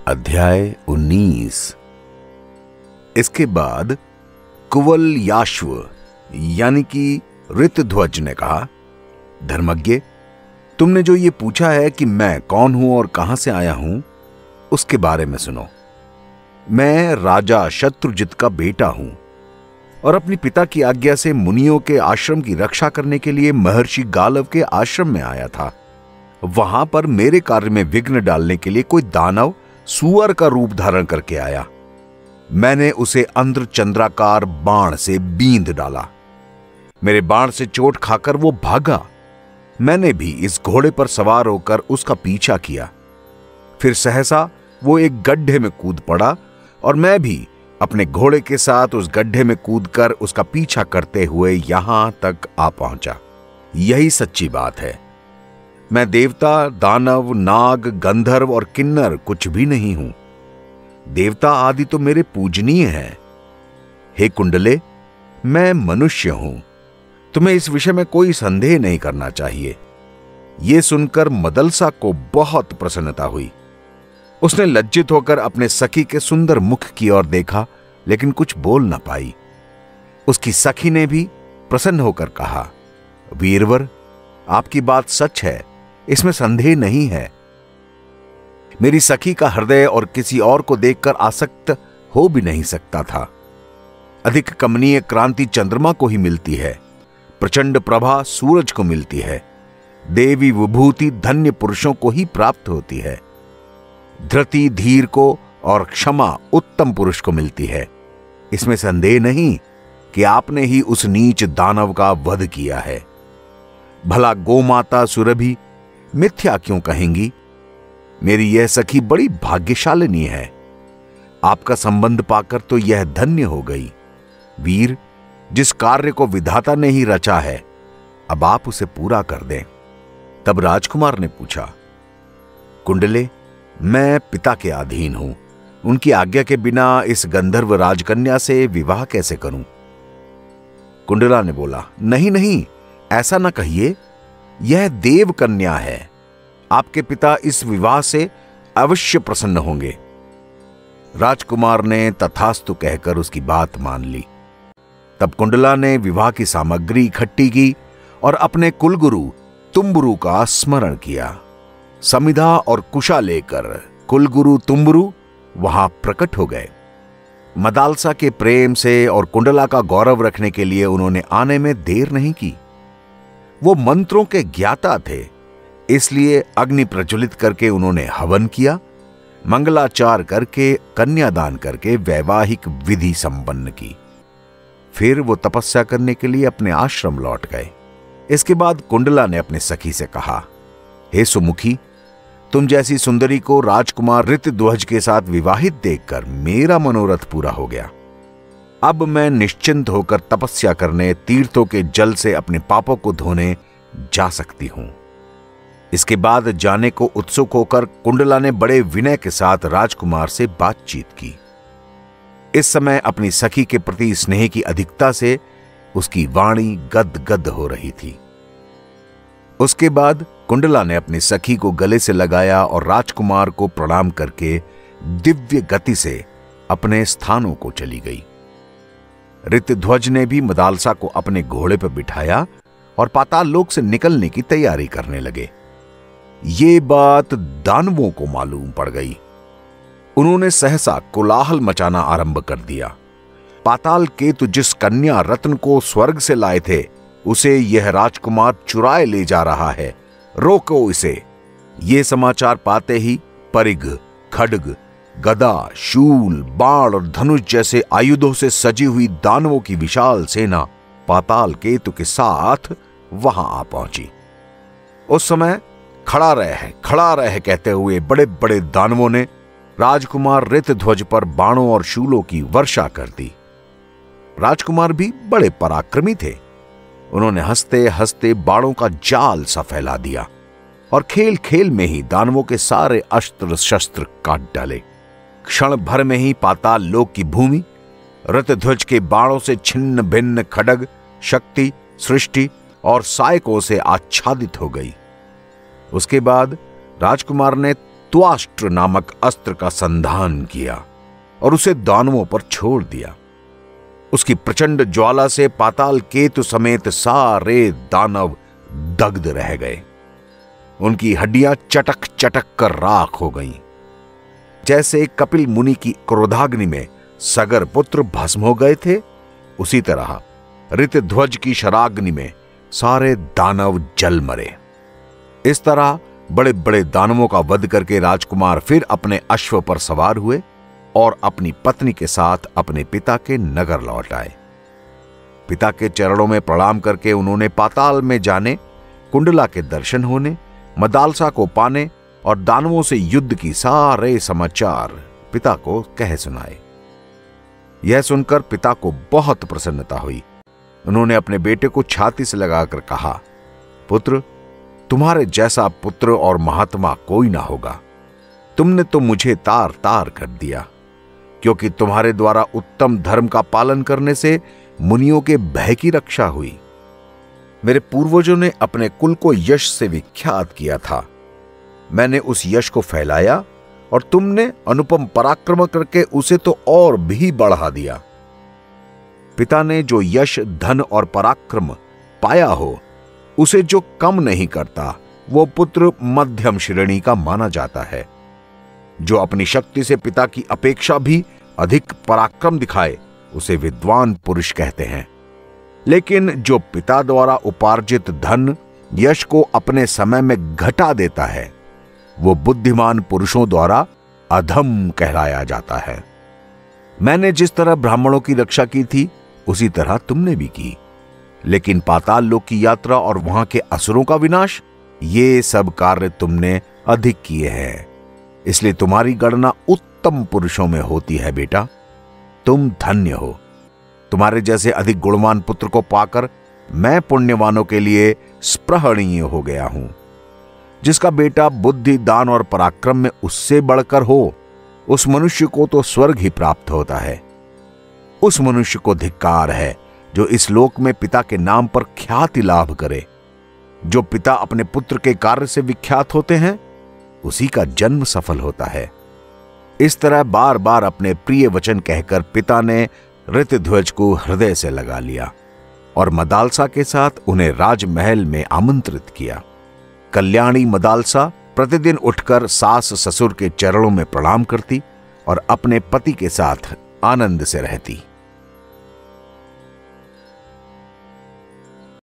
अध्याय 19। इसके बाद कुवल याश्व यानी कि ऋतध्वज ने कहा, धर्मज्ञ, तुमने जो ये पूछा है कि मैं कौन हूं और कहां से आया हूं, उसके बारे में सुनो। मैं राजा शत्रुजित का बेटा हूं और अपनी पिता की आज्ञा से मुनियों के आश्रम की रक्षा करने के लिए महर्षि गालव के आश्रम में आया था। वहां पर मेरे कार्य में विघ्न डालने के लिए कोई दानव सुअर का रूप धारण करके आया। मैंने उसे अंध्र चंद्राकार बाण से बींध डाला। मेरे बाण से चोट खाकर वो भागा। मैंने भी इस घोड़े पर सवार होकर उसका पीछा किया। फिर सहसा वो एक गड्ढे में कूद पड़ा और मैं भी अपने घोड़े के साथ उस गड्ढे में कूदकर उसका पीछा करते हुए यहां तक आ पहुंचा। यही सच्ची बात है। मैं देवता, दानव, नाग, गंधर्व और किन्नर कुछ भी नहीं हूं। देवता आदि तो मेरे पूजनीय हैं। हे कुंडले, मैं मनुष्य हूं। तुम्हें इस विषय में कोई संदेह नहीं करना चाहिए। यह सुनकर मदलसा को बहुत प्रसन्नता हुई। उसने लज्जित होकर अपने सखी के सुंदर मुख की ओर देखा, लेकिन कुछ बोल न पाई। उसकी सखी ने भी प्रसन्न होकर कहा, वीरवर, आपकी बात सच है, इसमें संदेह नहीं है। मेरी सखी का हृदय और किसी और को देखकर आसक्त हो भी नहीं सकता था। अधिक कमनीय क्रांति चंद्रमा को ही मिलती है, प्रचंड प्रभा सूरज को मिलती है, देवी विभूति धन्य पुरुषों को ही प्राप्त होती है, धृति धीर को और क्षमा उत्तम पुरुष को मिलती है। इसमें संदेह नहीं कि आपने ही उस नीच दानव का वध किया है। भला गोमाता सुरभि मिथ्या क्यों कहेंगी? मेरी यह सखी बड़ी भाग्यशालिनी है। आपका संबंध पाकर तो यह धन्य हो गई। वीर, जिस कार्य को विधाता ने ही रचा है, अब आप उसे पूरा कर दें। तब राजकुमार ने पूछा, कुंडले, मैं पिता के अधीन हूं। उनकी आज्ञा के बिना इस गंधर्व राजकन्या से विवाह कैसे करूं? कुंडला ने बोला, नहीं नहीं, ऐसा न कहिए। यह देव कन्या है। आपके पिता इस विवाह से अवश्य प्रसन्न होंगे। राजकुमार ने तथास्तु कहकर उसकी बात मान ली। तब कुंडला ने विवाह की सामग्री इकट्ठी की और अपने कुलगुरु तुम्बुरु का स्मरण किया। समिधा और कुशा लेकर कुलगुरु तुम्बुरु वहां प्रकट हो गए। मदालसा के प्रेम से और कुंडला का गौरव रखने के लिए उन्होंने आने में देर नहीं की। वो मंत्रों के ज्ञाता थे, इसलिए अग्नि प्रज्वलित करके उन्होंने हवन किया, मंगलाचार करके, कन्यादान करके वैवाहिक विधि संपन्न की। फिर वो तपस्या करने के लिए अपने आश्रम लौट गए। इसके बाद कुंडला ने अपने सखी से कहा, हे सुमुखी, तुम जैसी सुंदरी को राजकुमार ऋतध्वज के साथ विवाहित देखकर मेरा मनोरथ पूरा हो गया। अब मैं निश्चिंत होकर तपस्या करने, तीर्थों के जल से अपने पापों को धोने जा सकती हूं। इसके बाद जाने को उत्सुक होकर कुंडला ने बड़े विनय के साथ राजकुमार से बातचीत की। इस समय अपनी सखी के प्रति स्नेह की अधिकता से उसकी वाणी गदगद हो रही थी। उसके बाद कुंडला ने अपनी सखी को गले से लगाया और राजकुमार को प्रणाम करके दिव्य गति से अपने स्थानों को चली गई। ऋतध्वज ने भी मदालसा को अपने घोड़े पर बिठाया और पाताल लोक से निकलने की तैयारी करने लगे। ये बात दानवों को मालूम पड़ गई। उन्होंने सहसा कोलाहल मचाना आरंभ कर दिया। पाताल केतु जिस कन्या रत्न को स्वर्ग से लाए थे, उसे यह राजकुमार चुराए ले जा रहा है, रोको इसे। ये समाचार पाते ही परिघ, खड्ग, गदा, शूल, बाण और धनुष जैसे आयुधों से सजी हुई दानवों की विशाल सेना पाताल केतु के साथ वहां आ पहुंची। उस समय खड़ा रह कहते हुए बड़े बड़े दानवों ने राजकुमार ऋतध्वज पर बाणों और शूलों की वर्षा कर दी। राजकुमार भी बड़े पराक्रमी थे। उन्होंने हंसते हंसते बाणों का जाल सा फैला दिया और खेल खेल में ही दानवों के सारे अस्त्र शस्त्र काट डाले। क्षण भर में ही पाताल लोक की भूमि ऋतध्वज के बाणों से छिन्न भिन्न खड्ग, शक्ति, सृष्टि और सायकों से आच्छादित हो गई। उसके बाद राजकुमार ने त्वाष्ट्र नामक अस्त्र का संधान किया और उसे दानवों पर छोड़ दिया। उसकी प्रचंड ज्वाला से पाताल केतु समेत सारे दानव दग्ध रह गए। उनकी हड्डियां चटक चटक कर राख हो गईं। जैसे कपिल मुनि की क्रोधाग्नि में सगर पुत्र भस्म हो गए थे, उसी तरह ऋतध्वज की शराग्नि में सारे दानव जल मरे। इस तरह बड़े बड़े दानवों का वध करके राजकुमार फिर अपने अश्व पर सवार हुए और अपनी पत्नी के साथ अपने पिता के नगर लौट आए। पिता के चरणों में प्रणाम करके उन्होंने पाताल में जाने, कुंडला के दर्शन होने, मदालसा को पाने और दानवों से युद्ध की सारे समाचार पिता को कह सुनाए। यह सुनकर पिता को बहुत प्रसन्नता हुई। उन्होंने अपने बेटे को छाती से लगाकर कहा, पुत्र, तुम्हारे जैसा पुत्र और महात्मा कोई ना होगा। तुमने तो मुझे तार तार कर दिया, क्योंकि तुम्हारे द्वारा उत्तम धर्म का पालन करने से मुनियों के भय की रक्षा हुई। मेरे पूर्वजों ने अपने कुल को यश से विख्यात किया था। मैंने उस यश को फैलाया और तुमने अनुपम पराक्रम करके उसे तो और भी बढ़ा दिया। पिता ने जो यश, धन और पराक्रम पाया हो, उसे जो कम नहीं करता, वो पुत्र मध्यम श्रेणी का माना जाता है। जो अपनी शक्ति से पिता की अपेक्षा भी अधिक पराक्रम दिखाए, उसे विद्वान पुरुष कहते हैं। लेकिन जो पिता द्वारा उपार्जित धन, यश को अपने समय में घटा देता है, वो बुद्धिमान पुरुषों द्वारा अधम कहलाया जाता है। मैंने जिस तरह ब्राह्मणों की रक्षा की थी, उसी तरह तुमने भी की। लेकिन पाताल लोक की यात्रा और वहां के असुरों का विनाश, ये सब कार्य तुमने अधिक किए हैं। इसलिए तुम्हारी गणना उत्तम पुरुषों में होती है बेटा। तुम धन्य हो। तुम्हारे जैसे अधिक गुणवान पुत्र को पाकर मैं पुण्यवानों के लिए स्पृहणीय हो गया हूं। जिसका बेटा बुद्धि, दान और पराक्रम में उससे बढ़कर हो, उस मनुष्य को तो स्वर्ग ही प्राप्त होता है। उस मनुष्य को धिक्कार है जो इस लोक में पिता के नाम पर ख्याति लाभ करे। जो पिता अपने पुत्र के कार्य से विख्यात होते हैं, उसी का जन्म सफल होता है। इस तरह बार बार अपने प्रिय वचन कहकर पिता ने ऋतध्वज को हृदय से लगा लिया और मदालसा के साथ उन्हें राजमहल में आमंत्रित किया। कल्याणी मदालसा प्रतिदिन उठकर सास ससुर के चरणों में प्रणाम करती और अपने पति के साथ आनंद से रहती।